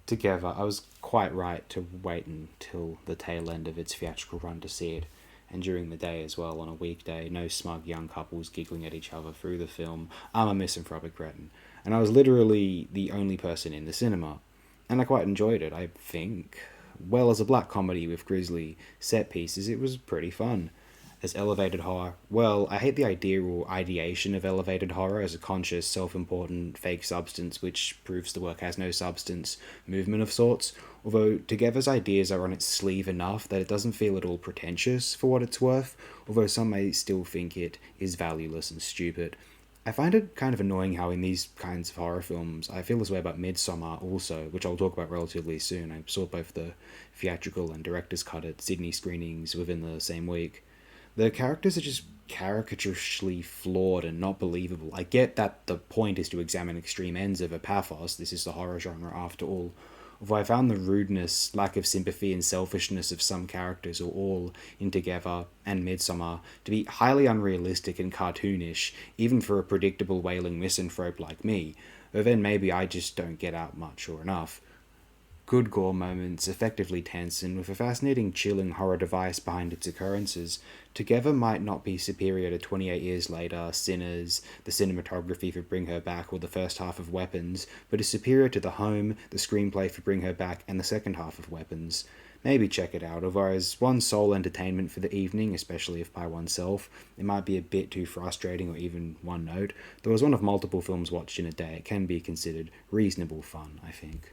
Together, I was quite right to wait until the tail end of its theatrical run to see it, and during the day as well, on a weekday, no smug young couples giggling at each other through the film. I'm a misanthropic cretin. And I was literally the only person in the cinema. And I quite enjoyed it, I think. Well, as a black comedy with grisly set pieces, it was pretty fun. As elevated horror, well, I hate the idea or ideation of elevated horror as a conscious, self important, fake substance which proves the work has no substance movement of sorts, although Together's ideas are on its sleeve enough that it doesn't feel at all pretentious for what it's worth, although some may still think it is valueless and stupid. I find it kind of annoying how in these kinds of horror films, I feel this way about Midsommar also, which I'll talk about relatively soon. I saw both the theatrical and director's cut at Sydney screenings within the same week. The characters are just caricaturishly flawed and not believable. I get that the point is to examine extreme ends of a pathos, this is the horror genre after all. Although I found the rudeness, lack of sympathy, and selfishness of some characters, or all, in Together and Midsommar, to be highly unrealistic and cartoonish, even for a predictable wailing misanthrope like me, though then maybe I just don't get out much or enough. Good gore moments, effectively tense, and with a fascinating, chilling horror device behind its occurrences, Together might not be superior to 28 Years Later, Sinners, the cinematography for Bring Her Back, or the first half of Weapons, but is superior to The Home, the screenplay for Bring Her Back, and the second half of Weapons. Maybe check it out, although as one sole entertainment for the evening, especially if by oneself, it might be a bit too frustrating or even one note, though as one of multiple films watched in a day, it can be considered reasonable fun, I think.